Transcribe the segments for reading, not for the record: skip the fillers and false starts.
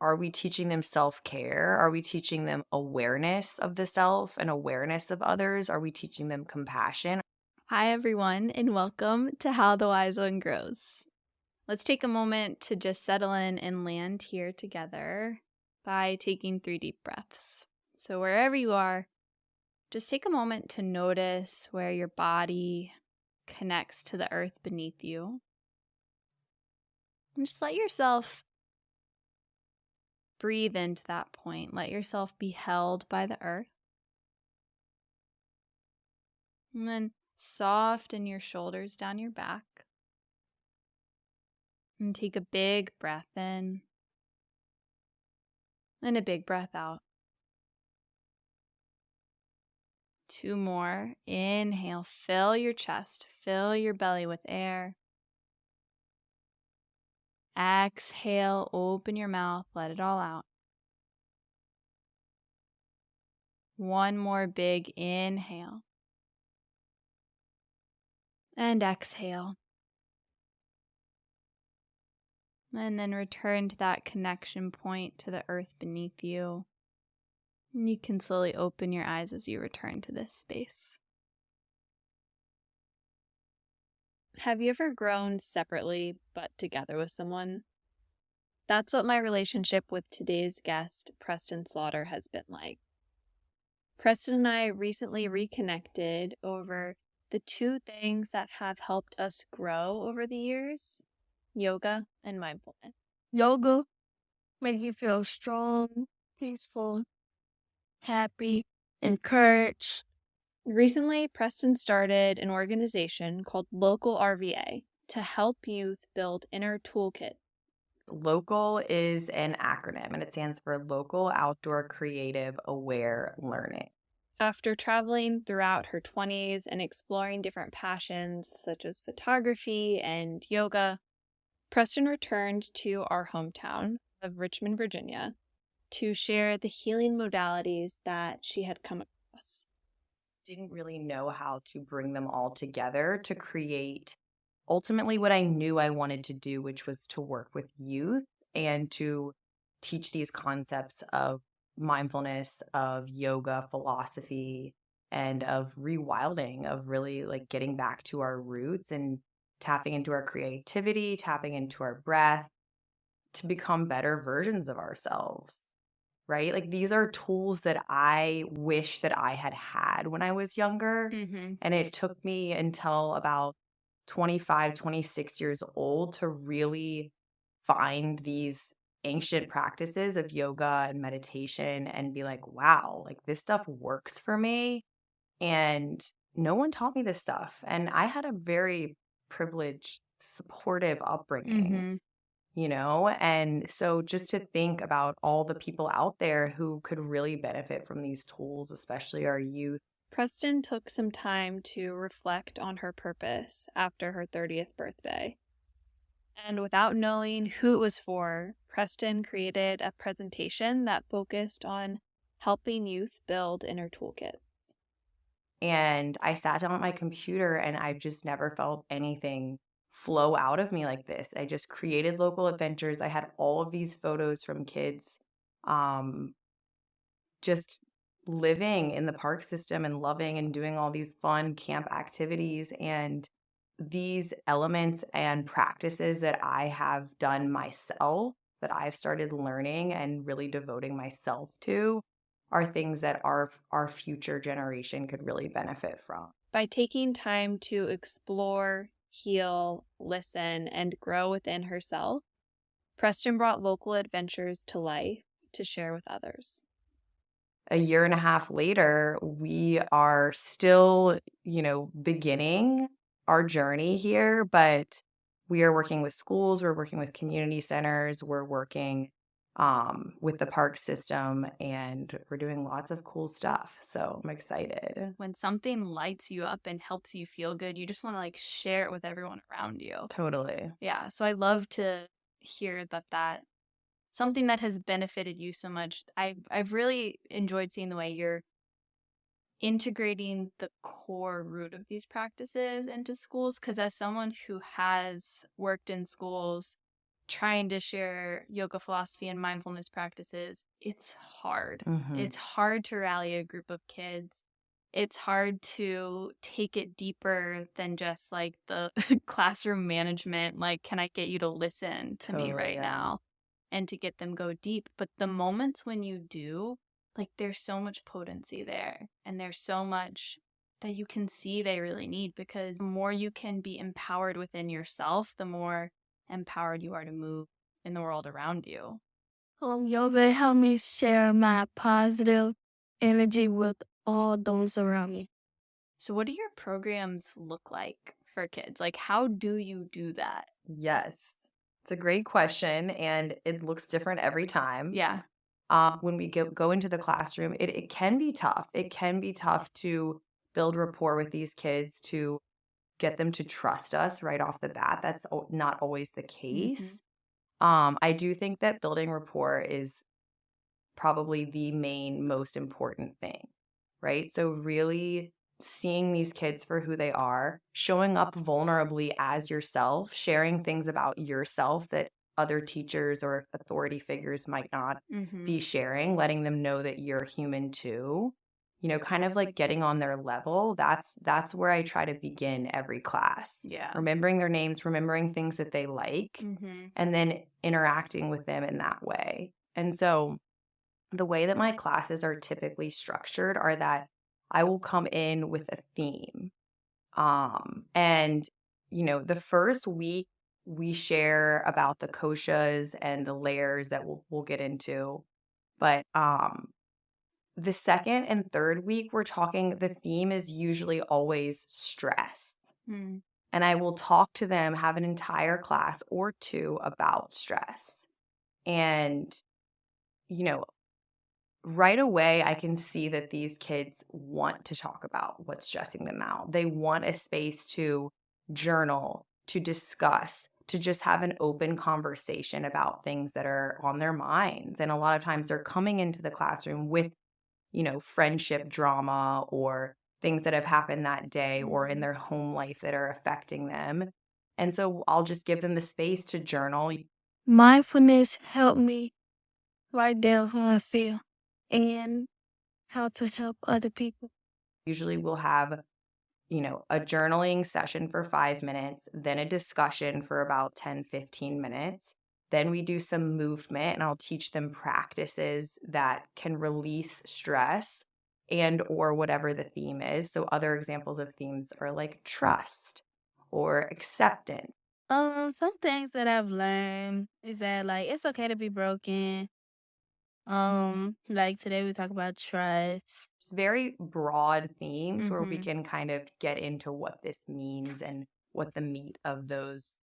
Are we teaching them self-care? Are we teaching them awareness of the self and awareness of others? Are we teaching them compassion? Hi, everyone, and welcome to How the Wise One Grows. Let's take a moment to just settle in and land here together by taking 3 deep breaths. So, wherever you are, just take a moment to notice where your body connects to the earth beneath you. And just let yourself breathe into that point. Let yourself be held by the earth. And then soften your shoulders down your back. And take a big breath in and a big breath out. 2 more. Inhale, fill your chest, fill your belly with air. Exhale, open your mouth, let it all out. 1 more big inhale. And exhale. And then return to that connection point to the earth beneath you. And you can slowly open your eyes as you return to this space. Have you ever grown separately but together with someone? That's what my relationship with today's guest, Preston Slaughter, has been like. Preston and I recently reconnected over the 2 things that have helped us grow over the years: yoga and mindfulness. Yoga makes you feel strong, peaceful, happy, encouraged. Recently, Preston started an organization called LOCAL RVA to help youth build inner toolkit. LOCAL is an acronym, and it stands for Local Outdoor Creative Aware Learning. After traveling throughout her 20s and exploring different passions such as photography and yoga, Preston returned to our hometown of Richmond, Virginia, to share the healing modalities that she had come across. Didn't really know how to bring them all together to create ultimately what I knew I wanted to do, which was to work with youth and to teach these concepts of mindfulness, of yoga philosophy, and of rewilding, of really like getting back to our roots and tapping into our creativity, tapping into our breath to become better versions of ourselves. Right? Like these are tools that I wish that I had had when I was younger. And it took me until about 25, 26 years old to really find these ancient practices of yoga and meditation and be like, wow, like this stuff works for me. And no one taught me this stuff. And I had a very privileged, supportive upbringing. And so just to think about all the people out there who could really benefit from these tools, especially our youth. Preston took some time to reflect on her purpose after her 30th birthday. And without knowing who it was for, Preston created a presentation that focused on helping youth build inner toolkit. And I sat down at my computer and I've just never felt anything flow out of me like this. I just created local adventures. I had all of these photos from kids just living in the park system and loving and doing all these fun camp activities. And these elements and practices that I have done myself, that I've started learning and really devoting myself to, are things that our future generation could really benefit from. By taking time to explore, heal, listen, and grow within herself, Preston brought local adventures to life to share with others. A year and a half later, we are still, beginning our journey here, but we are working with schools, we're working with community centers, we're working with the park system, and we're doing lots of cool stuff. So I'm excited. When something lights you up and helps you feel good, you just want to share it with everyone around you. Totally. Yeah. So I love to hear that something that has benefited you so much. I've really enjoyed seeing the way you're integrating the core root of these practices into schools, because as someone who has worked in schools trying to share yoga philosophy and mindfulness practices, it's hard. Mhm. It's hard to rally a group of kids. It's hard to take it deeper than just like the classroom management. Like, can I get you to listen to me Totally, right yeah. now? And to get them go deep. But the moments when you do, like, there's so much potency there. And there's so much that you can see they really need, because the more you can be empowered within yourself, the more empowered you are to move in the world around you. Yoga helped me share my positive energy with all those around me. So what do your programs look like for kids? Like, how do you do that? Yes. It's a great question, and it looks different every time. Yeah. When we go into the classroom, it can be tough. It can be tough to build rapport with these kids, to get them to trust us right off the bat. That's not always the case. I do think that building rapport is probably the most important thing, right? So really seeing these kids for who they are, showing up vulnerably as yourself, sharing things about yourself that other teachers or authority figures might not be sharing, letting them know that you're human too. You know, kind of like getting on their level. That's where I try to begin every class. Yeah. Remembering their names, remembering things that they like, and then interacting with them in that way. And so the way that my classes are typically structured are that I will come in with a theme. And the first week we share about the koshas and the layers that we'll get into. But the second and third week the theme is usually always stress. And I will talk to them, have an entire class or two about stress. And right away, I can see that these kids want to talk about what's stressing them out. They want a space to journal, to discuss, to just have an open conversation about things that are on their minds. And a lot of times they're coming into the classroom with, friendship drama or things that have happened that day or in their home life that are affecting them. And so I'll just give them the space to journal. Mindfulness helped me write down how I feel and how to help other people. Usually we'll have a journaling session for 5 minutes, then a discussion for about 10, 15 minutes. Then we do some movement, and I'll teach them practices that can release stress and or whatever the theme is. So other examples of themes are like trust or acceptance. Some things that I've learned is that like it's okay to be broken. Like today we talk about trust. It's very broad themes where we can kind of get into what this means and what the meat of those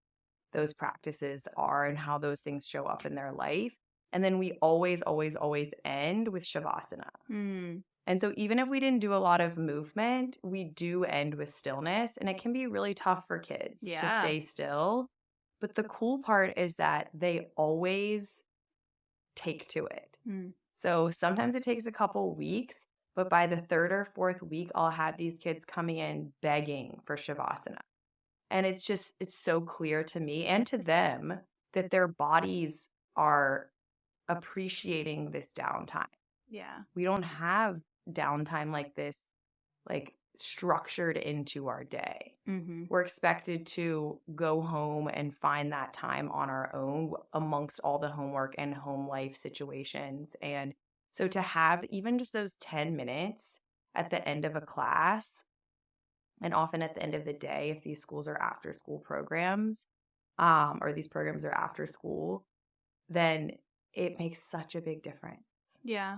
practices are and how those things show up in their life. And then we always, always, always end with Shavasana. And so even if we didn't do a lot of movement, we do end with stillness. And it can be really tough for kids to stay still. But the cool part is that they always take to it. So sometimes it takes a couple weeks, but by the third or fourth week, I'll have these kids coming in begging for Shavasana. And it's so clear to me and to them that their bodies are appreciating this downtime. Yeah. We don't have downtime like this, like structured into our day. We're expected to go home and find that time on our own amongst all the homework and home life situations. And so to have even just those 10 minutes at the end of a class, and often at the end of the day, if these schools are after school programs, or these programs are after school, then it makes such a big difference. Yeah.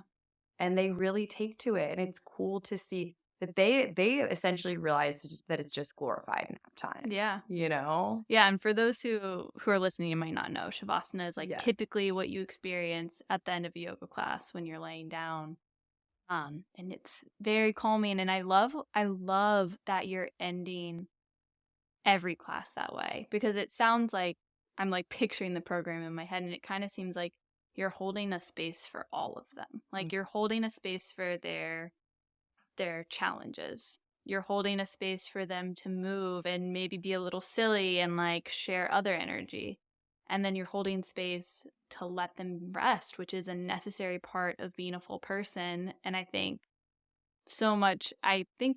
And they really take to it. And it's cool to see that they essentially realize that it's just glorified nap time. Yeah. Yeah. And for those who are listening, you might not know, Shavasana is like typically what you experience at the end of a yoga class when you're laying down. And it's very calming. And I love that you're ending every class that way, because it sounds like I'm like picturing the program in my head, and it kind of seems like you're holding a space for all of them. Like you're holding a space for their challenges. You're holding a space for them to move and maybe be a little silly and like share other energy. And then you're holding space to let them rest, which is a necessary part of being a full person. And I think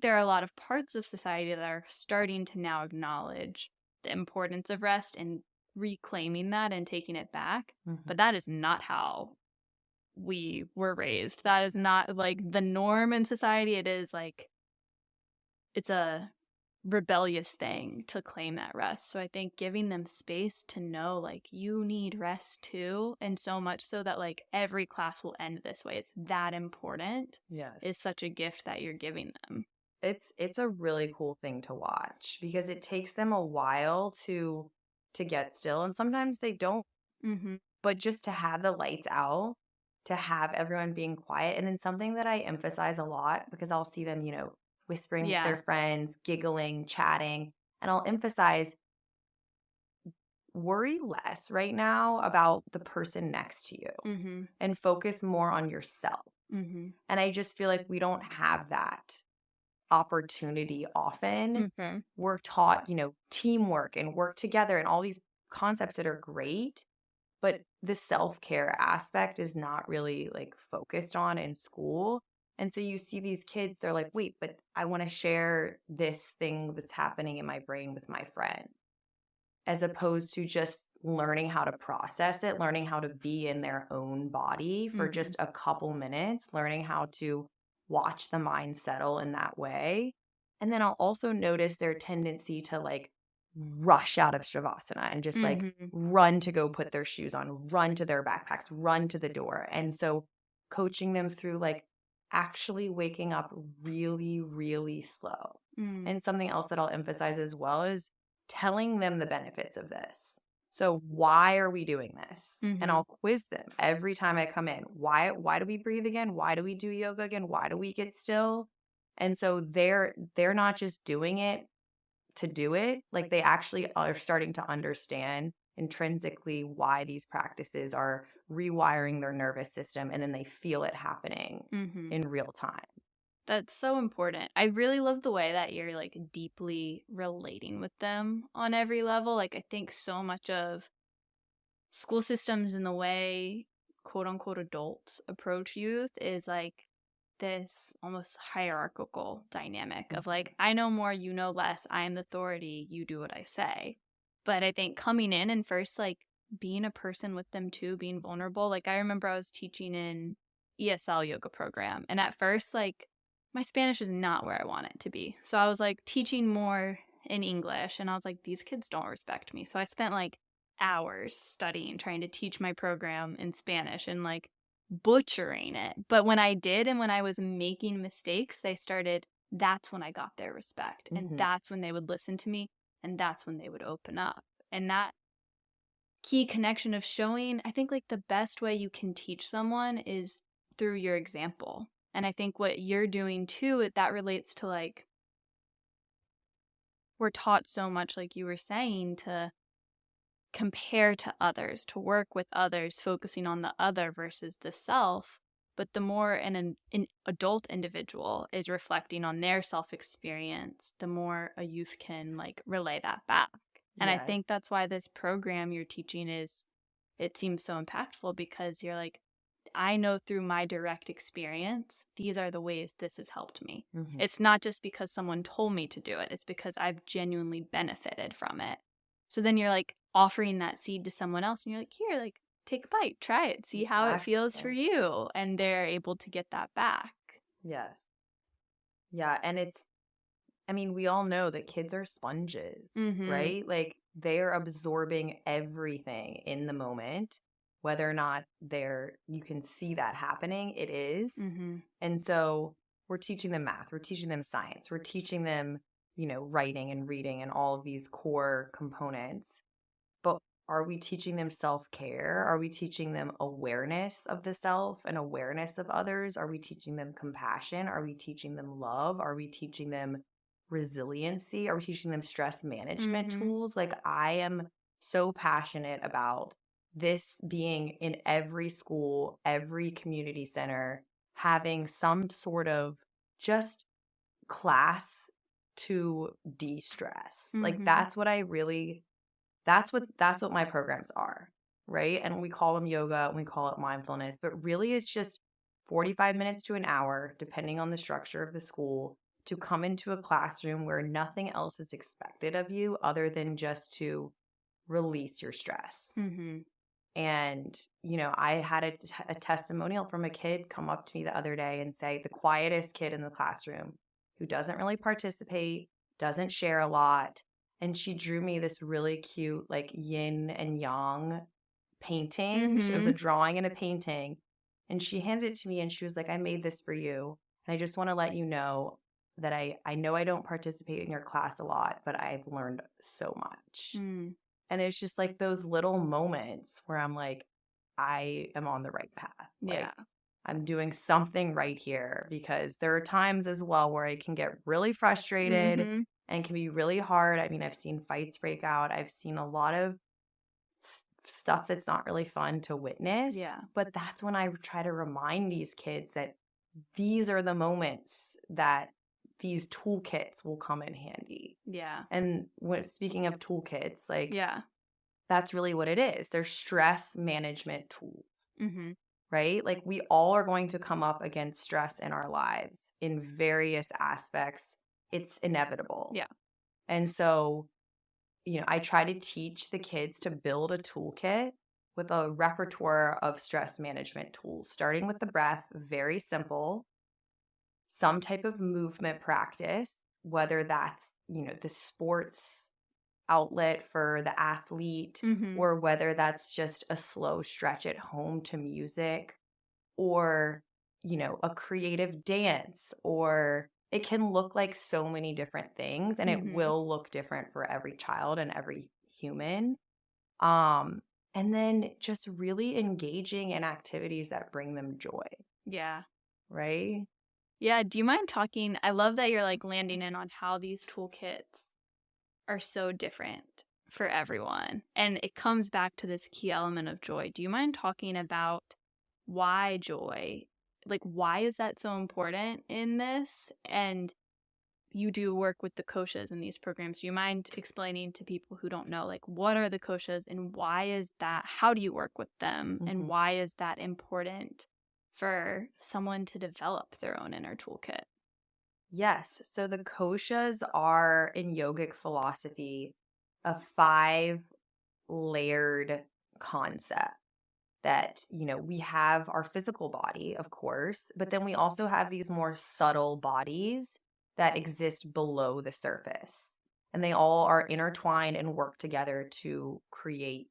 there are a lot of parts of society that are starting to now acknowledge the importance of rest and reclaiming that and taking it back. But that is not how we were raised. That is not like the norm in society. It is like, it's a rebellious thing to claim that rest. So I think giving them space to know like you need rest too, and so much so that like every class will end this way, it's that important, Yes. is such a gift that you're giving them. It's a really cool thing to watch because it takes them a while to get still, and sometimes they don't. But just to have the lights out, to have everyone being quiet, and then something that I emphasize a lot because I'll see them, whispering with their friends, giggling, chatting, and I'll emphasize, worry less right now about the person next to you and focus more on yourself. And I just feel like we don't have that opportunity often. We're taught, teamwork and work together and all these concepts that are great, but the self-care aspect is not really like focused on in school. And so you see these kids, they're like, wait, but I want to share this thing that's happening in my brain with my friend, as opposed to just learning how to process it, learning how to be in their own body for just a couple minutes, learning how to watch the mind settle in that way. And then I'll also notice their tendency to like rush out of Shavasana and just like run to go put their shoes on, run to their backpacks, run to the door. And so coaching them through like actually waking up really, really slow. And something else that I'll emphasize as well is telling them the benefits of this. So why are we doing this? And I'll quiz them every time I come in. Why do we breathe again? Why do we do yoga again? Why do we get still? And so they're not just doing it to do it. Like they actually are starting to understand intrinsically why these practices are rewiring their nervous system, and then they feel it happening in real time. That's so important. I really love the way that you're like deeply relating with them on every level. Like I think so much of school systems and the way quote unquote adults approach youth is like this almost hierarchical dynamic of like, I know more, you know less, I am the authority, you do what I say. But I think coming in and first like being a person with them too, being vulnerable. Like I remember I was teaching in ESL yoga program, and at first like my Spanish is not where I want it to be. So I was like teaching more in English, and I was like, these kids don't respect me. So I spent like hours studying, trying to teach my program in Spanish and like butchering it. But when I did, and when I was making mistakes, that's when I got their respect. And that's when they would listen to me, and that's when they would open up. And that key connection of showing, I think like the best way you can teach someone is through your example. And I think what you're doing too, that relates to like, we're taught so much, like you were saying, to compare to others, to work with others, focusing on the other versus the self. But the more an adult individual is reflecting on their self experience, the more a youth can like relay that back. And I think that's why this program you're teaching it seems so impactful, because you're like, I know through my direct experience, these are the ways this has helped me. It's not just because someone told me to do it. It's because I've genuinely benefited from it. So then you're like offering that seed to someone else, and you're like, here, like take a bite, try it, see how it feels for you. And they're able to get that back. Yes. Yeah. And we all know that kids are sponges, right? Like they're absorbing everything in the moment, whether or not you can see that happening, it is. And so we're teaching them math, we're teaching them science, we're teaching them, writing and reading and all of these core components. But are we teaching them self-care? Are we teaching them awareness of the self and awareness of others? Are we teaching them compassion? Are we teaching them love? Are we teaching them resiliency? Are we teaching them stress management tools? Like I am so passionate about this being in every school, every community center, having some sort of just class to de-stress. Like that's what I really That's what my programs are, right? And we call them yoga and we call it mindfulness, but really it's just 45 minutes to an hour, depending on the structure of the school, to come into a classroom where nothing else is expected of you other than just to release your stress. Mm-hmm. And, I had a testimonial from a kid come up to me the other day and say, the quietest kid in the classroom who doesn't really participate, doesn't share a lot. And she drew me this really cute, like yin and yang painting. It was a drawing and a painting. And she handed it to me and she was like, I made this for you. And I just want to let you know that I know I don't participate in your class a lot, but I've learned so much. Mm. And it's just like those little moments where I'm like, I am on the right path. Yeah. Like, I'm doing something right here, because there are times as well where I can get really frustrated and can be really hard. I mean, I've seen fights break out. I've seen a lot of stuff that's not really fun to witness. Yeah. But that's when I try to remind these kids that these are the moments that these toolkits will come in handy. Yeah. And speaking of toolkits, like, yeah. that's really what it is. They're stress management tools, Mm-hmm. right? Like, we all are going to come up against stress in our lives in various aspects. It's inevitable. Yeah. And so, I try to teach the kids to build a toolkit with a repertoire of stress management tools, starting with the breath, very simple, some type of movement practice, whether that's, the sports outlet for the athlete, or whether that's just a slow stretch at home to music, or, a creative dance, or it can look like so many different things, and it will look different for every child and every human. And then just really engaging in activities that bring them joy. Yeah. Right? Yeah. Do you mind talking? I love that you're like landing in on how these toolkits are so different for everyone. And it comes back to this key element of joy. Do you mind talking about why joy? Like, why is that so important in this? And you do work with the Koshas in these programs. Do you mind explaining to people who don't know, like, what are the Koshas and why is that? How do you work with them? And why is that important for someone to develop their own inner toolkit? Yes. So the koshas are, in yogic philosophy, a 5-layered concept that, we have our physical body, of course, but then we also have these more subtle bodies that exist below the surface. And they all are intertwined and work together to create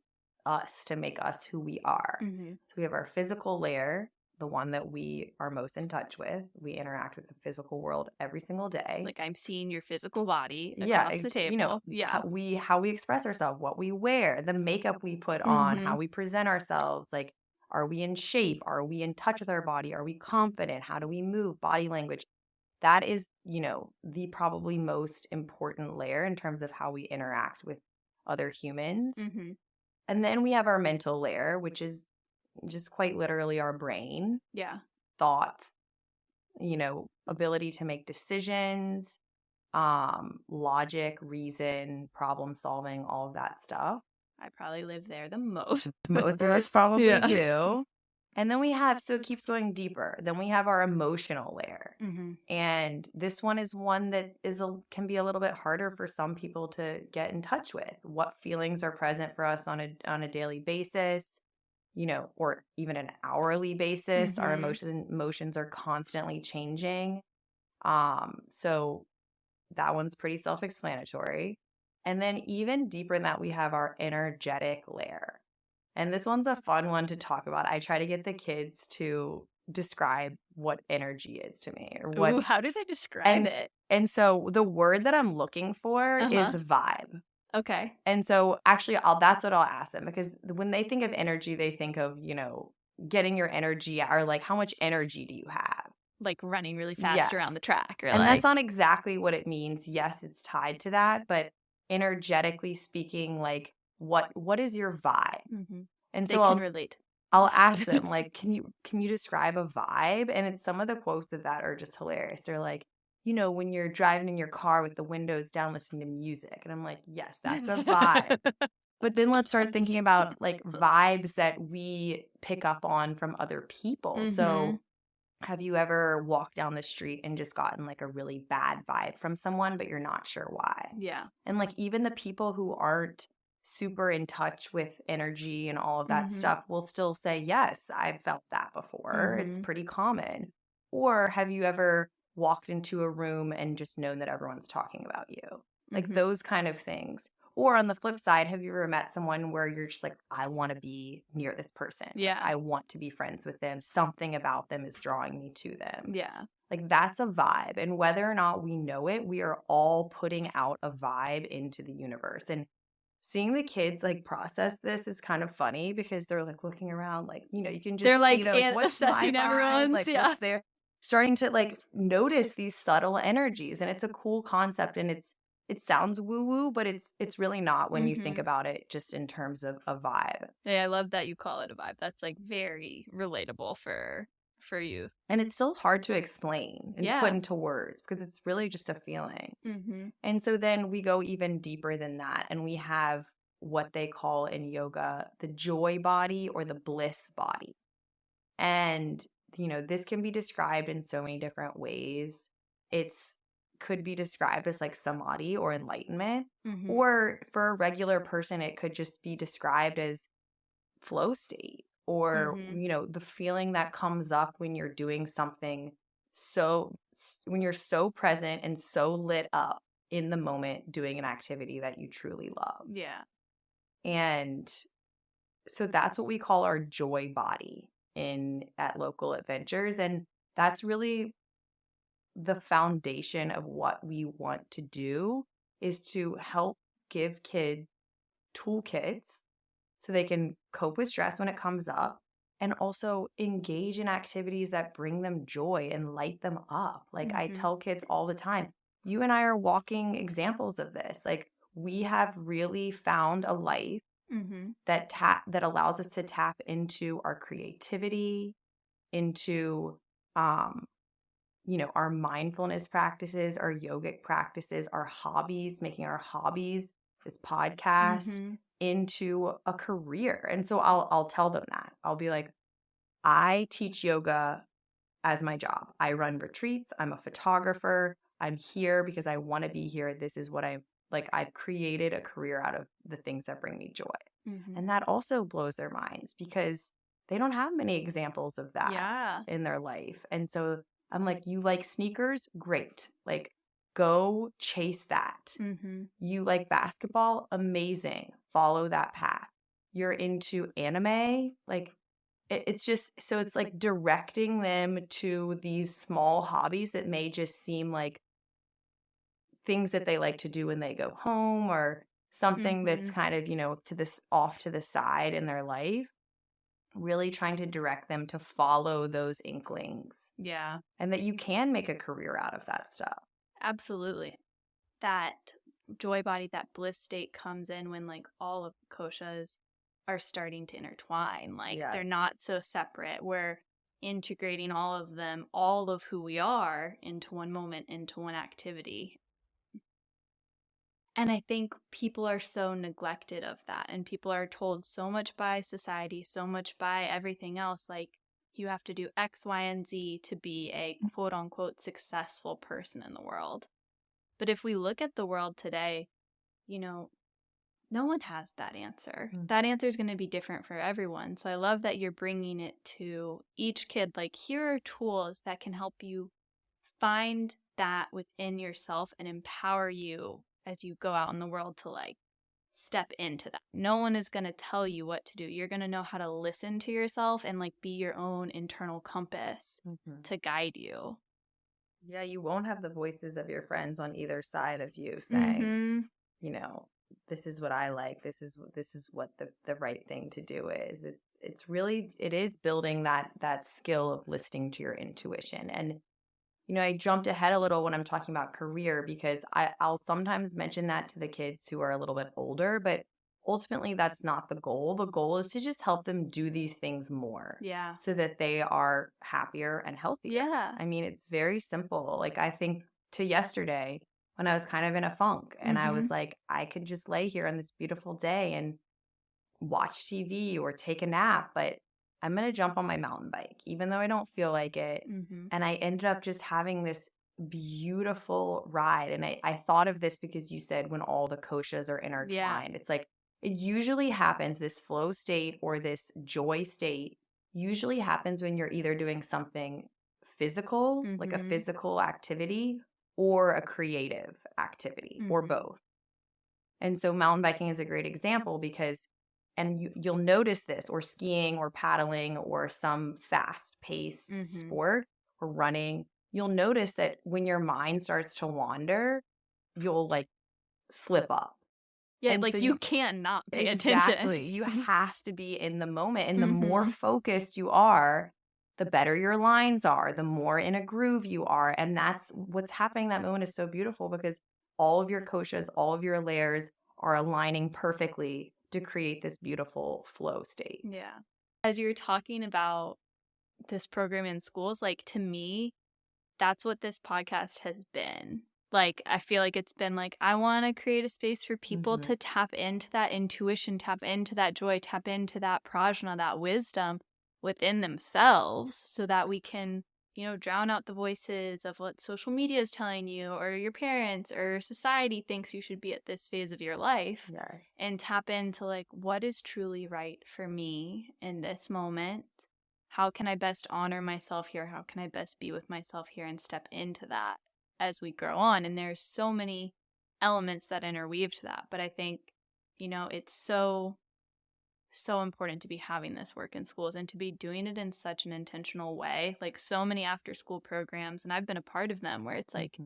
us, to make us who we are. So we have our physical layer, the one that we are most in touch with. We interact with the physical world every single day. Like, I'm seeing your physical body across the table. How we express ourselves, what we wear, the makeup we put on, how we present ourselves. Like, are we in shape? Are we in touch with our body? Are we confident? How do we move? Body language. That is, the probably most important layer in terms of how we interact with other humans. And then we have our mental layer, which is just quite literally our brain. Yeah. Thoughts, ability to make decisions, logic, reason, problem solving, all of that stuff. I probably live there the most. Most of us probably do. And then so it keeps going deeper. Then we have our emotional layer. And this one is one that can be a little bit harder for some people to get in touch with. What feelings are present for us on a daily basis, or even an hourly basis. Our emotions are constantly changing. So that one's pretty self-explanatory. And then even deeper than that, we have our energetic layer. And this one's a fun one to talk about. I try to get the kids to describe what energy is to me, or what. Ooh, how do they describe it? And so the word that I'm looking for is vibe. Okay. And so actually, that's what I'll ask them, because when they think of energy, they think of, getting your energy, or like, how much energy do you have? Like running really fast around the track. Or and that's not exactly what it means. Yes, it's tied to that, but energetically speaking, like, what is your vibe? And they so can relate. I'll ask them, like, can you describe a vibe? And some of the quotes of that are just hilarious. They're like, when you're driving in your car with the windows down listening to music. And I'm like, yes, that's a vibe. But then let's start thinking about like vibes that we pick up on from other people. So have you ever walked down the street and just gotten like a really bad vibe from someone, but you're not sure why? Yeah. And like even the people who aren't super in touch with energy and all of that stuff will still say, yes, I've felt that before. It's pretty common. Or have you ever walked into a room and just known that everyone's talking about you? Like those kind of things. Or on the flip side, have you ever met someone where you're just like, I want to be near this person? Yeah. I want to be friends with them. Something about them is drawing me to them. Yeah. Like that's a vibe. And whether or not we know it, we are all putting out a vibe into the universe. And seeing the kids like process this is kind of funny because they're like looking around, like, you know, you can just They're see like what's my assessing vibe? everyone's. Like Yeah. what's there, starting to like notice these subtle energies. And it's a cool concept, and it sounds woo woo, but it's really not when you think about it just in terms of a vibe. Yeah, I love that you call it a vibe. That's like very relatable for youth. And it's still hard to explain and Yeah. put into words because it's really just a feeling. And so then we go even deeper than that, and we have what they call in yoga the joy body or the bliss body. And, you know, this can be described in so many different ways. It's could be described as like samadhi or enlightenment, or for a regular person, it could just be described as flow state, or, you know, the feeling that comes up when you're doing something when you're so present and so lit up in the moment doing an activity that you truly love. Yeah. And so that's what we call our joy body at Local Adventures. And that's really the foundation of what we want to do, is to help give kids toolkits so they can cope with stress when it comes up, and also engage in activities that bring them joy and light them up. Like I tell kids all the time, you and I are walking examples of this. Like we have really found a life that allows us to tap into our creativity, into you know, our mindfulness practices, our yogic practices, our hobbies, making our hobbies, this podcast, into a career. And so I'll tell them that. I'll be like, I teach yoga as my job. I run retreats. I'm a photographer. I'm here because I want to be here. This is what I've created a career out of the things that bring me joy. And that also blows their minds because they don't have many examples of that in their life. And so I'm like, you like sneakers? Great. Like, go chase that. You like basketball? Amazing. Follow that path. You're into anime? Like, it's just, so it's like directing them to these small hobbies that may just seem like things that they like to do when they go home, or something that's kind of, you know, off to the side in their life. Really trying to direct them to follow those inklings. Yeah. And that you can make a career out of that stuff. Absolutely. That joy body, that bliss state comes in when like all of the koshas are starting to intertwine. Like they're not so separate. We're integrating all of them, all of who we are, into one moment, into one activity. And I think people are so neglected of that. And people are told so much by society, so much by everything else. Like, you have to do X, Y, and Z to be a quote unquote successful person in the world. But if we look at the world today, you know, no one has that answer. That answer is going to be different for everyone. So I love that you're bringing it to each kid. Like, here are tools that can help you find that within yourself and empower you as you go out in the world to like step into that. No one is going to tell you what to do. You're going to know how to listen to yourself and like be your own internal compass to guide you. Yeah, you won't have the voices of your friends on either side of you saying, you know, this is what I like. This is what the right thing to do is. It is building that skill of listening to your intuition. And you know, I jumped ahead a little when I'm talking about career because I'll sometimes mention that to the kids who are a little bit older, but ultimately that's not the goal. The goal is to just help them do these things more. Yeah. So that they are happier and healthier. Yeah. I mean, it's very simple. Like, I think to yesterday when I was kind of in a funk and I was like, I could just lay here on this beautiful day and watch TV or take a nap, but I'm going to jump on my mountain bike, even though I don't feel like it. Mm-hmm. And I ended up just having this beautiful ride. And I thought of this because you said when all the koshas are intertwined, it's like it usually happens, this flow state or this joy state usually happens when you're either doing something physical, like a Mm-hmm. physical activity, or a creative activity, or Mm-hmm. both. And so mountain biking is a great example because, and you'll notice this, or skiing or paddling or some fast paced Mm-hmm. sport or running, you'll notice that when your mind starts to wander, you'll like slip up. Yeah, And like so you can't not pay exactly, attention. you have to be in the moment. And the more Mm-hmm. focused you are, the better your lines are, the more in a groove you are. And that's what's happening. That moment is so beautiful because all of your koshas, all of your layers are aligning perfectly to create this beautiful flow state. Yeah. As you're talking about this program in schools, like to me, that's what this podcast has been. Like, I feel like it's been like, I want to create a space for people Mhm. to tap into that intuition, tap into that joy, tap into that prajna, that wisdom within themselves so that we can, drown out the voices of what social media is telling you or your parents or society thinks you should be at this phase of your life. Yes. And tap into like what is truly right for me in this moment. How can I best honor myself here? How can I best be with myself here and step into that as we grow on? And there's so many elements that interweave to that. But I think, it's so important to be having this work in schools and to be doing it in such an intentional way. Like so many after school programs, and I've been a part of them where it's like,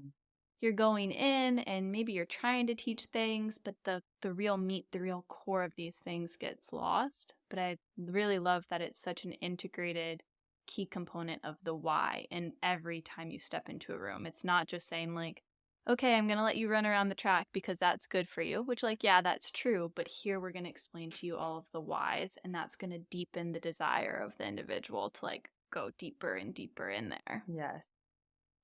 you're going in and maybe you're trying to teach things, but the real meat, the real core of these things gets lost. But I really love that it's such an integrated key component of the why. And every time you step into a room, it's not just saying like, okay, I'm going to let you run around the track because that's good for you, which like, yeah, that's true. But here we're going to explain to you all of the whys, and that's going to deepen the desire of the individual to like go deeper and deeper in there. Yes.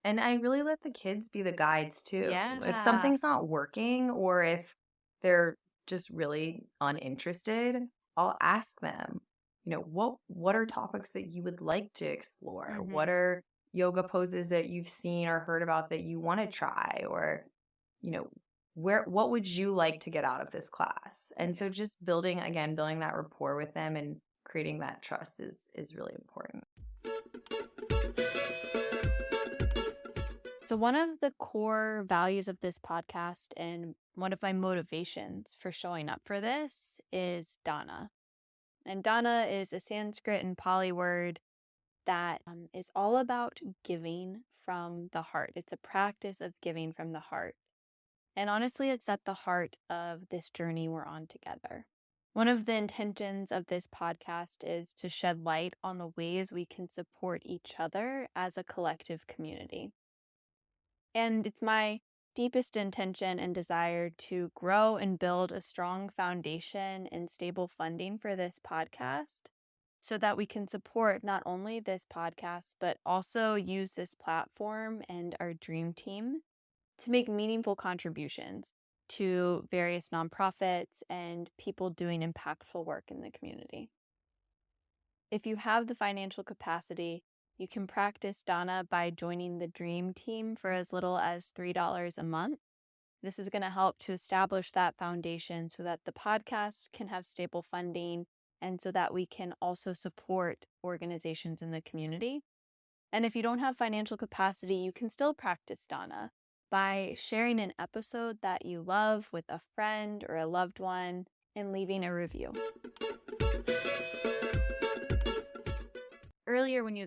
And I really let the kids be the guides too. If Yeah. something's not working or if they're just really uninterested, I'll ask them, what are topics that you would like to explore? Mhm. What are yoga poses that you've seen or heard about that you want to try? Or, what would you like to get out of this class? And so just building that rapport with them and creating that trust is really important. So, one of the core values of this podcast and one of my motivations for showing up for this is dana. And dana is a Sanskrit and Pali word that is all about giving from the heart. It's a practice of giving from the heart. And honestly, it's at the heart of this journey we're on together. One of the intentions of this podcast is to shed light on the ways we can support each other as a collective community. And it's my deepest intention and desire to grow and build a strong foundation and stable funding for this podcast so that we can support not only this podcast, but also use this platform and our dream team to make meaningful contributions to various nonprofits and people doing impactful work in the community. If you have the financial capacity, you can practice dana by joining the Dream Team for as little as $3 a month. This is going to help to establish that foundation so that the podcast can have stable funding and so that we can also support organizations in the community. And if you don't have financial capacity, you can still practice dana by sharing an episode that you love with a friend or a loved one and leaving a review. Earlier, when you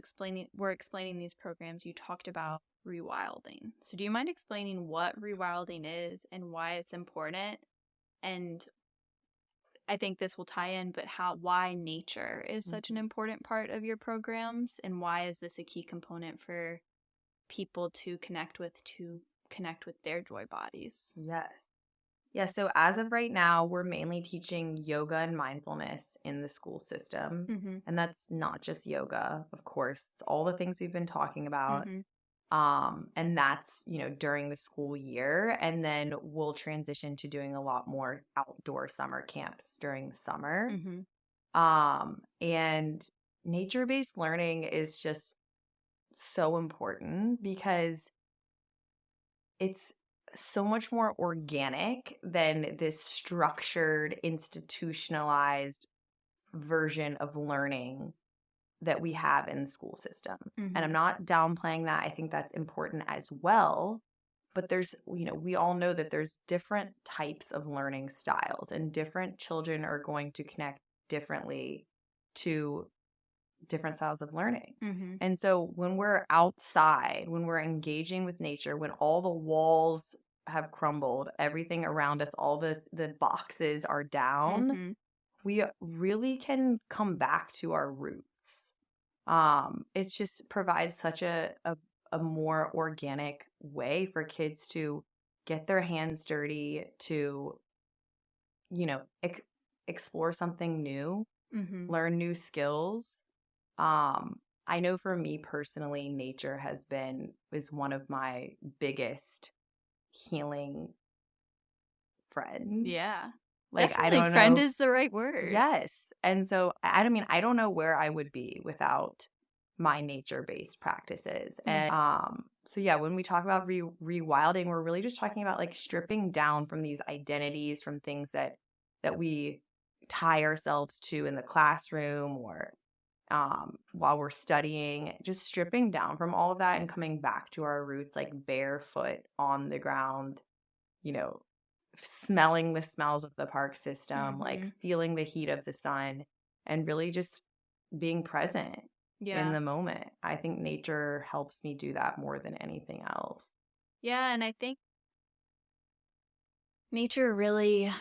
were explaining these programs, you talked about rewilding. So do you mind explaining what rewilding is and why it's important? And I think this will tie in, but why nature is such an important part of your programs, and why is this a key component for people to connect with their joy bodies? Yes. Yeah, so as of right now, we're mainly teaching yoga and mindfulness in the school system. Mm-hmm. And that's not just yoga, of course. It's all the things we've been talking about. Mm-hmm. And that's, during the school year. And then we'll transition to doing a lot more outdoor summer camps during the summer. And nature-based learning is just so important because it's so much more organic than this structured, institutionalized version of learning that we have in the school system. And I'm not downplaying that. I think that's important as well. But there's, we all know that there's different types of learning styles, and different children are going to connect differently to different styles of learning. And so when we're outside, when we're engaging with nature, when all the walls have crumbled, everything around us, all the boxes are down, we really can come back to our roots. It just provides such a more organic way for kids to get their hands dirty, to, explore something new, learn new skills. I know for me personally, nature is one of my biggest healing friends. Yeah. Like, Definitely, I don't friend know. is the right word. Yes. And so, I mean, I don't know where I would be without my nature-based practices. And so yeah, when we talk about rewilding, we're really just talking about like stripping down from these identities, from things that we tie ourselves to in the classroom or while we're studying, just stripping down from all of that and coming back to our roots, like barefoot on the ground, smelling the smells of the park system, like feeling the heat of the sun, and really just being present in the moment. I think nature helps me do that more than anything else. Yeah, and I think nature really,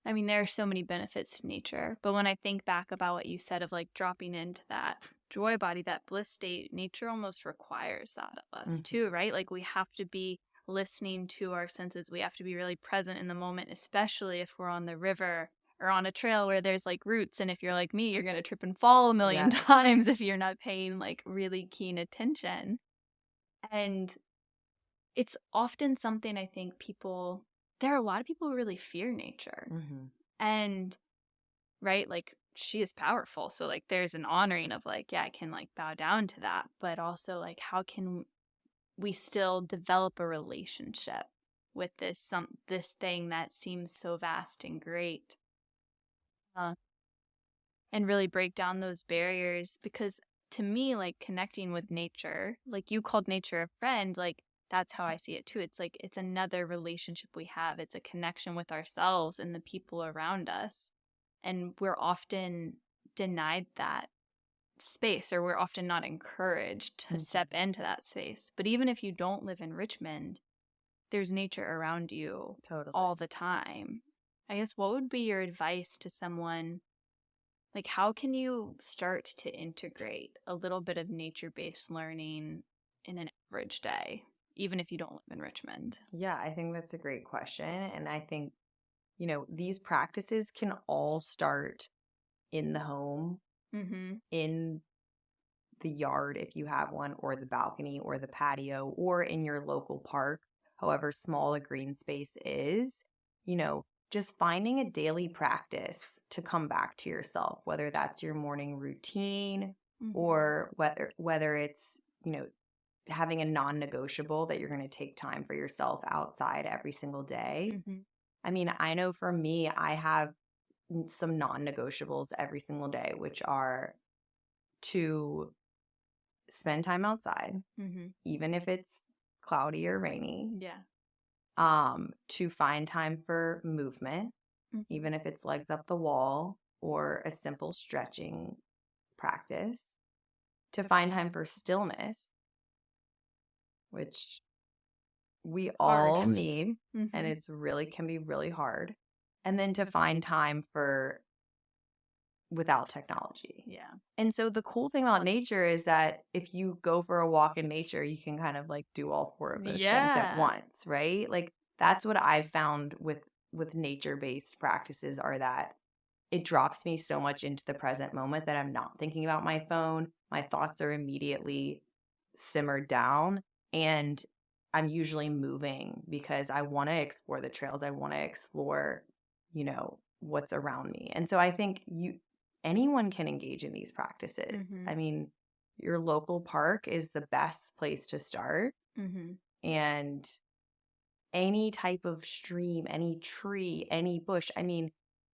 I mean, there are so many benefits to nature, but when I think back about what you said of like dropping into that joy body, that bliss state, nature almost requires that of us too, right? Like we have to be listening to our senses. We have to be really present in the moment, especially if we're on the river or on a trail where there's like roots. And if you're like me, you're going to trip and fall a million times if you're not paying like really keen attention. And it's often something I think there are a lot of people who really fear nature. And, right, like she is powerful. So like there's an honoring of like, yeah, I can like bow down to that. But also like, how can we still develop a relationship with this thing that seems so vast and great? And really break down those barriers, because to me, like connecting with nature, like you called nature a friend, like that's how I see it too. It's like it's another relationship we have. It's a connection with ourselves and the people around us. And we're often denied that space, or we're often not encouraged to step into that space. But even if you don't live in Richmond, there's nature around you all the time. I guess what would be your advice to someone? Like, how can you start to integrate a little bit of nature-based learning in an average day, even if you don't live in Richmond? Yeah, I think that's a great question. And I think, these practices can all start in the home, in the yard if you have one, or the balcony, or the patio, or in your local park, however small a green space is, just finding a daily practice to come back to yourself, whether that's your morning routine or whether it's, having a non-negotiable that you're going to take time for yourself outside every single day. I mean, I know for me, I have some non-negotiables every single day, which are to spend time outside, even if it's cloudy or rainy. To find time for movement, even if it's legs up the wall or a simple stretching practice. To find time for stillness, which we all need, and it's really can be really hard. And then to find time for without technology. And so the cool thing about nature is that if you go for a walk in nature, you can kind of like do all four of those things at once, right? Like that's what I've found with nature-based practices, are that it drops me so much into the present moment that I'm not thinking about my phone. My thoughts are immediately simmered down, And I'm usually moving because I want to explore the trails. I want to explore, what's around me. And so I think anyone can engage in these practices. Mm-hmm. I mean, your local park is the best place to start. Mm-hmm. And any type of stream, any tree, any bush. I mean,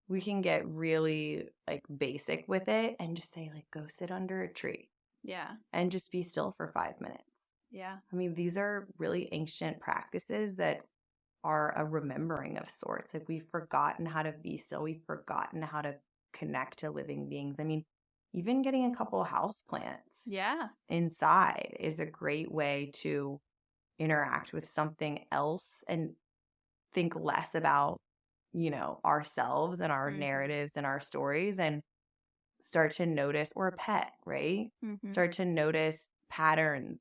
we can get really like basic with it and just say like, go sit under a tree Yeah. and just be still for 5 minutes. Yeah. I mean, these are really ancient practices that are a remembering of sorts. Like we've forgotten how to be still. We've forgotten how to connect to living beings. I mean, even getting a couple house plants inside is a great way to interact with something else and think less about, ourselves and our narratives and our stories, and start to notice, or a pet, right? Mm-hmm. Start to notice patterns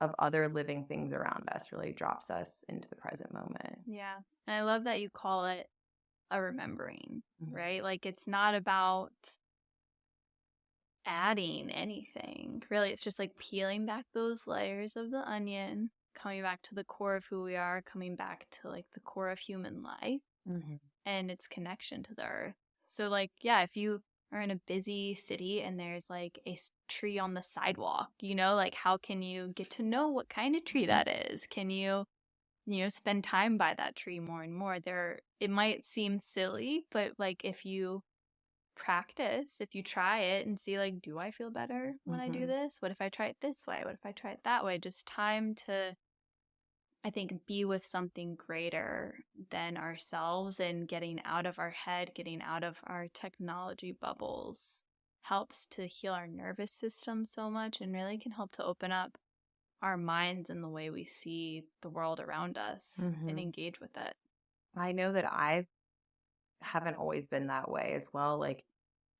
of other living things around us. Really drops us into the present moment. Yeah. And I love that you call it a remembering, right? Like it's not about adding anything. Really, it's just like peeling back those layers of the onion, coming back to the core of who we are, coming back to like the core of human life and its connection to the earth. So like, yeah, if you are in a busy city and there's like a tree on the sidewalk, like how can you get to know what kind of tree that is? Can you spend time by that tree more and more? It might seem silly, but like if you practice, if you try it and see like, do I feel better when I do this? What if I try it this way? What if I try it that way? Just time to, I think, be with something greater than ourselves, and getting out of our head, getting out of our technology bubbles helps to heal our nervous system so much, and really can help to open up our minds and the way we see the world around us and engage with it. I know that I haven't always been that way as well. Like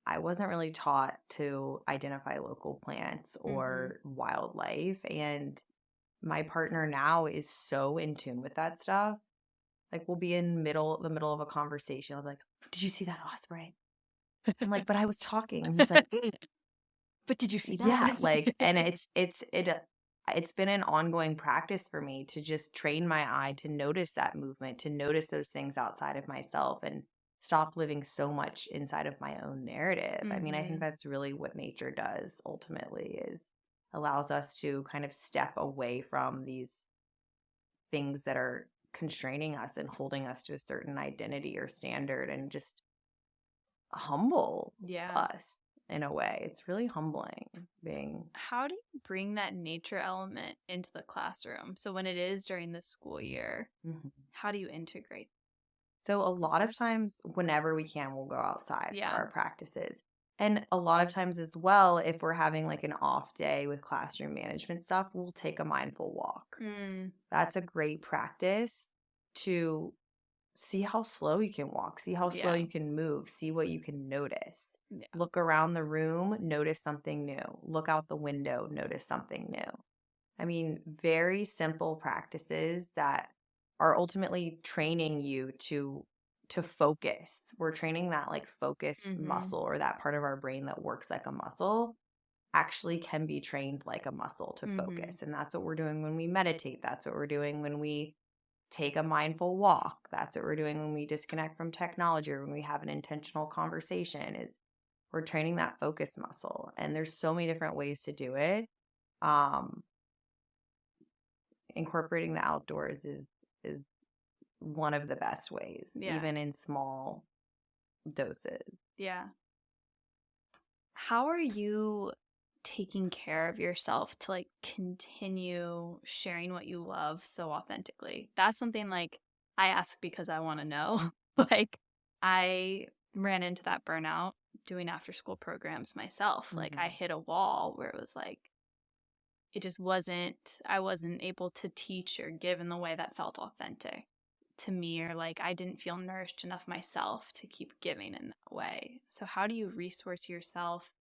I wasn't really taught to identify local plants or wildlife, and my partner now is so in tune with that stuff. Like we'll be in the middle of a conversation. I'll be like, "Did you see that osprey?" I'm like, "But I was talking." And he's like, "But did you see that?" Yeah, like, and it's been an ongoing practice for me to just train my eye to notice that movement, to notice those things outside of myself, and stop living so much inside of my own narrative. I mean, I think that's really what nature does ultimately, is allows us to kind of step away from these things that are constraining us and holding us to a certain identity or standard, and just humble us in a way. It's really humbling being. How do you bring that nature element into the classroom? So when it is during the school year, how do you integrate? So a lot of times, whenever we can, we'll go outside for our practices. And a lot of times as well, if we're having like an off day with classroom management stuff, we'll take a mindful walk. That's a great practice to see how slow you can walk, see how slow you can move, see what you can notice. Look around the room, notice something new. Look out the window, notice something new. I mean, very simple practices that are ultimately training you to focus. We're training that like focus muscle, or that part of our brain that works like a muscle actually can be trained like a muscle to focus. And that's what we're doing when we meditate. That's what we're doing when we take a mindful walk. That's what we're doing when we disconnect from technology, or when we have an intentional conversation, is we're training that focus muscle. And there's so many different ways to do it. Incorporating the outdoors is one of the best ways, even in small doses. Yeah. How are you taking care of yourself to like continue sharing what you love so authentically? That's something like I ask because I want to know. Like I ran into that burnout doing after school programs myself. Like I hit a wall where it was like, I wasn't able to teach or give in the way that felt authentic to me, or like I didn't feel nourished enough myself to keep giving in that way. So how do you resource yourself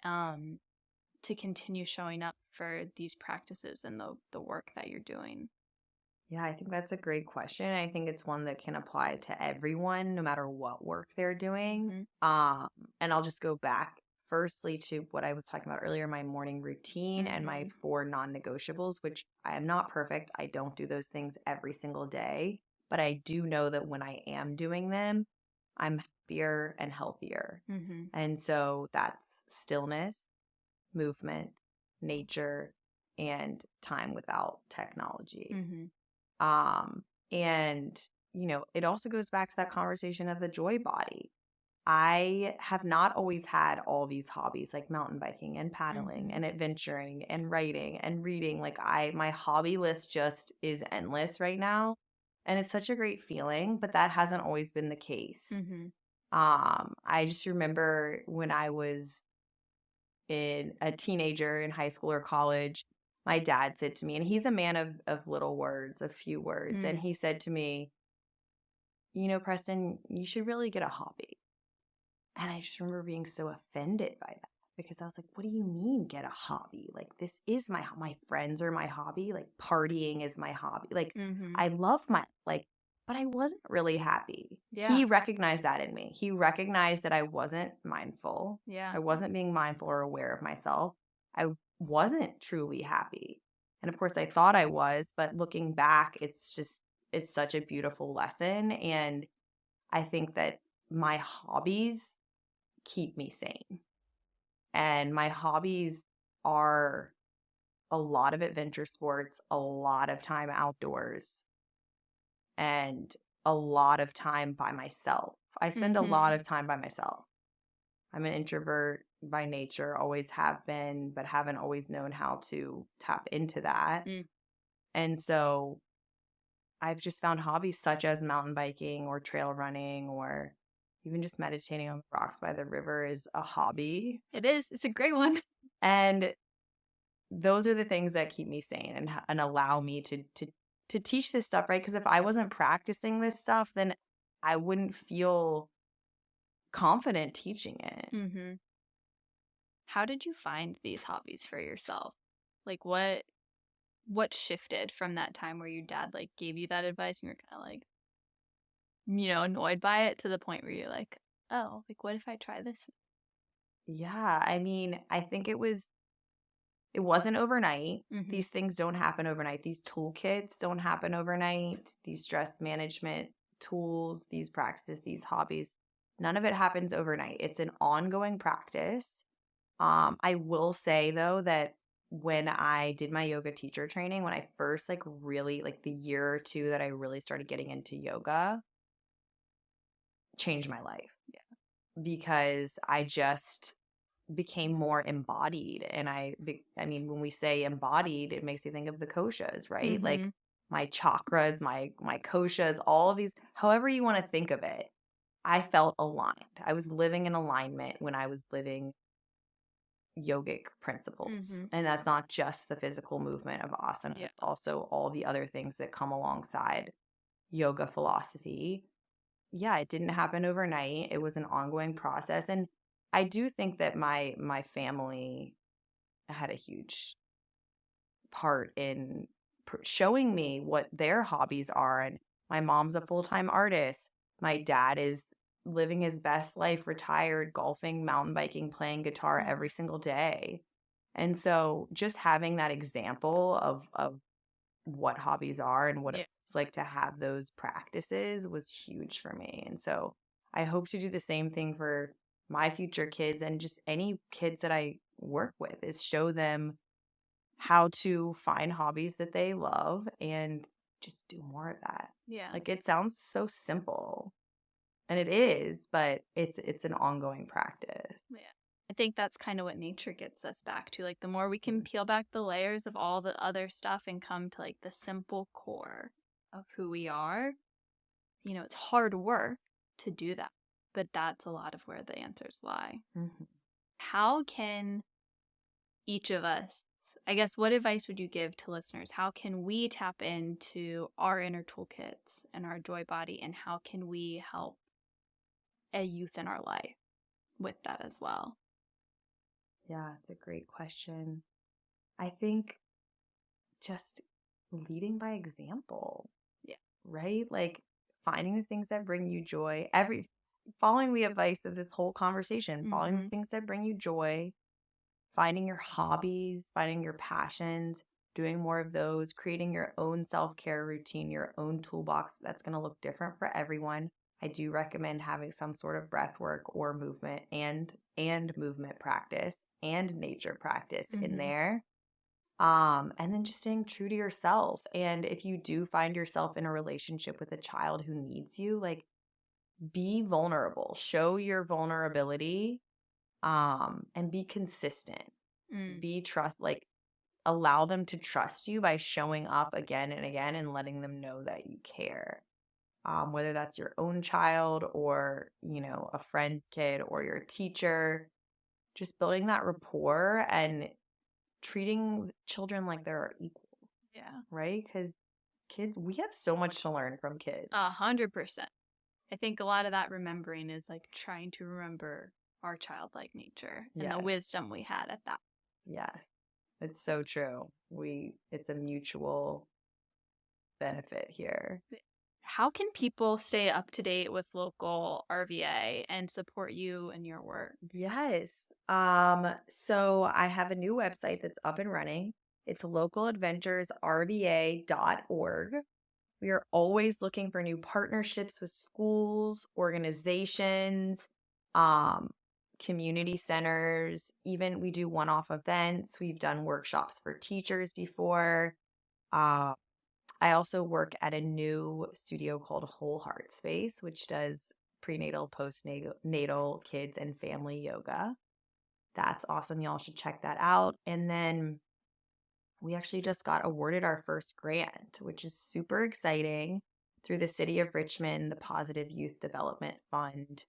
to continue showing up for these practices and the work that you're doing? Yeah, I think that's a great question. I think it's one that can apply to everyone, no matter what work they're doing. And I'll just go back firstly to what I was talking about earlier, my morning routine and my 4 non-negotiables, which I am not perfect. I don't do those things every single day, but I do know that when I am doing them, I'm happier and healthier. And so that's stillness, movement, nature, and time without technology. And, it also goes back to that conversation of the joy body. I have not always had all these hobbies like mountain biking and paddling and adventuring and writing and reading. Like my hobby list just is endless right now. And it's such a great feeling, but that hasn't always been the case. I just remember when I was a teenager in high school or college, my dad said to me, and he's a man of little words, of few words. And he said to me, Preston, you should really get a hobby. And I just remember being so offended by that because I was like, what do you mean get a hobby? Like, this is my friends are my hobby. Like, partying is my hobby. Like, I love but I wasn't really happy. Yeah. He recognized that in me. He recognized that I wasn't mindful. Yeah. I wasn't being mindful or aware of myself. I wasn't truly happy. And of course, I thought I was, but looking back, it's such a beautiful lesson. And I think that my hobbies keep me sane. And my hobbies are a lot of adventure sports, a lot of time outdoors, and a lot of time by myself. I spend a lot of time by myself. I'm an introvert by nature, always have been, but haven't always known how to tap into that. And so I've just found hobbies such as mountain biking or trail running or even just meditating on the rocks by the river is a hobby. It is. It's a great one. And those are the things that keep me sane and allow me to teach this stuff, right? Because if I wasn't practicing this stuff, then I wouldn't feel confident teaching it. How did you find these hobbies for yourself? Like what shifted from that time where your dad like gave you that advice and you were kind of like, annoyed by it to the point where you're like, oh, like what if I try this? Yeah, I mean, I think it wasn't overnight. These things don't happen overnight. These toolkits don't happen overnight. These stress management tools, these practices, these hobbies, none of it happens overnight. It's an ongoing practice. I will say though that when I did my yoga teacher training, when I first really the year or two that I really started getting into yoga, changed my life. Yeah. Because I just became more embodied. And I mean, when we say embodied, it makes you think of the koshas, right? Like my chakras, my koshas, all of these, however you want to think of it, I felt aligned. I was living in alignment when I was living yogic principles. And that's not just the physical movement of asana, it's also all the other things that come alongside yoga philosophy. Yeah, it didn't happen overnight. It was an ongoing process. And I do think that my family had a huge part in showing me what their hobbies are. And my mom's a full-time artist. My dad is living his best life, retired, golfing, mountain biking, playing guitar every single day. And so just having that example of what hobbies are and what it's like to have those practices was huge for me. And so I hope to do the same thing for my future kids and just any kids that I work with, is show them how to find hobbies that they love and just do more of that. Yeah. Like, it sounds so simple, and it is, but it's an ongoing practice. Yeah. I think that's kind of what nature gets us back to. Like, the more we can peel back the layers of all the other stuff and come to like the simple core of who we are, it's hard work to do that, but that's a lot of where the answers lie. How can each of us, I guess, what advice would you give to listeners? How can we tap into our inner toolkits and our joy body, and how can we help a youth in our life with that as well? Yeah, it's a great question. I think just leading by example. Yeah. Right? Like, finding the things that bring you joy. following the advice of this whole conversation, following the Mhm. things that bring you joy, finding your hobbies, finding your passions, doing more of those, creating your own self-care routine, your own toolbox that's going to look different for everyone. I do recommend having some sort of breath work or movement and movement practice and nature practice in Mhm. there. And then just staying true to yourself. And if you do find yourself in a relationship with a child who needs you, like, be vulnerable, show your vulnerability, and be consistent. Mm. Be trust, like, allow them to trust you by showing up again and again and letting them know that you care. Whether that's your own child or, a friend's kid or your teacher, just building that rapport and treating children like they're equal, Yeah. right? Because kids, we have so much to learn from kids. 100%. I think a lot of that remembering is like trying to remember our childlike nature and the Yes. wisdom we had at that. Yeah, it's so true. It's a mutual benefit here. How can people stay up to date with local RVA and support you and your work? Yes. So I have a new website that's up and running. It's localadventuresrva.org. We are always looking for new partnerships with schools, organizations, um, community centers. Even we do one-off events. We've done workshops for teachers before. Uh, I also work at a new studio called Whole Heart Space, which does prenatal, postnatal, kids, and family yoga. That's awesome. Y'all should check that out. And then we actually just got awarded our first grant, which is super exciting, through the City of Richmond, the Positive Youth Development Fund,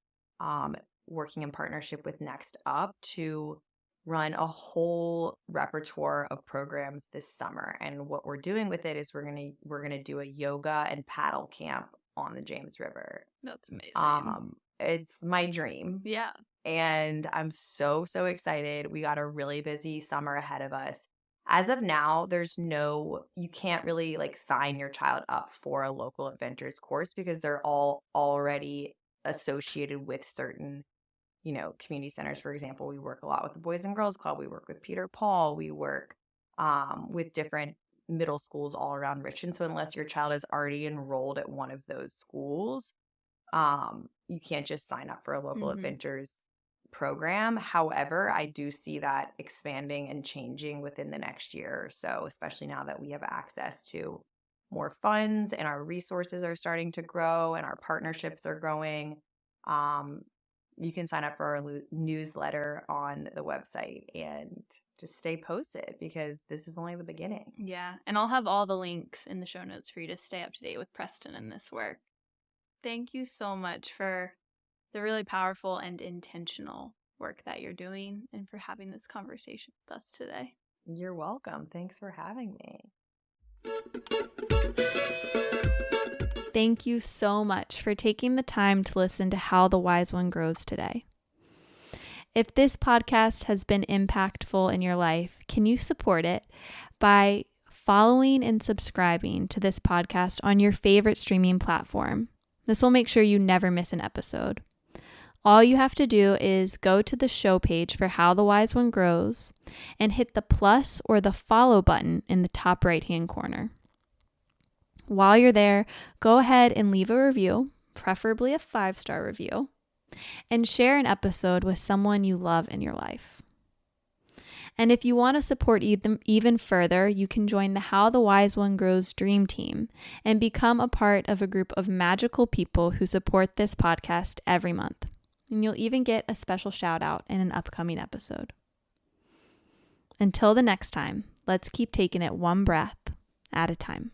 working in partnership with Next Up to run a whole repertoire of programs this summer. And what we're doing with it is we're gonna do a yoga and paddle camp on the James River. That's amazing. It's my dream. Yeah. And I'm so, so excited. We got a really busy summer ahead of us. As of now, you can't really like sign your child up for a local adventures course because they're all already associated with certain, community centers. For example, we work a lot with the Boys and Girls Club. We work with Peter Paul. We work with different middle schools all around Richmond. So unless your child is already enrolled at one of those schools, you can't just sign up for a local adventures program. However, I do see that expanding and changing within the next year or so, especially now that we have access to more funds and our resources are starting to grow and our partnerships are growing. You can sign up for our newsletter on the website and just stay posted because this is only the beginning. Yeah. And I'll have all the links in the show notes for you to stay up to date with Preston and this work. Thank you so much for the really powerful and intentional work that you're doing and for having this conversation with us today. You're welcome. Thanks for having me. Thank you so much for taking the time to listen to How the Wise One Grows today. If this podcast has been impactful in your life, can you support it by following and subscribing to this podcast on your favorite streaming platform? This will make sure you never miss an episode. All you have to do is go to the show page for How the Wise One Grows and hit the plus or the follow button in the top right-hand corner. While you're there, go ahead and leave a review, preferably a 5-star review, and share an episode with someone you love in your life. And if you want to support even further, you can join the How the Wise One Grows Dream Team and become a part of a group of magical people who support this podcast every month. And you'll even get a special shout out in an upcoming episode. Until the next time, let's keep taking it one breath at a time.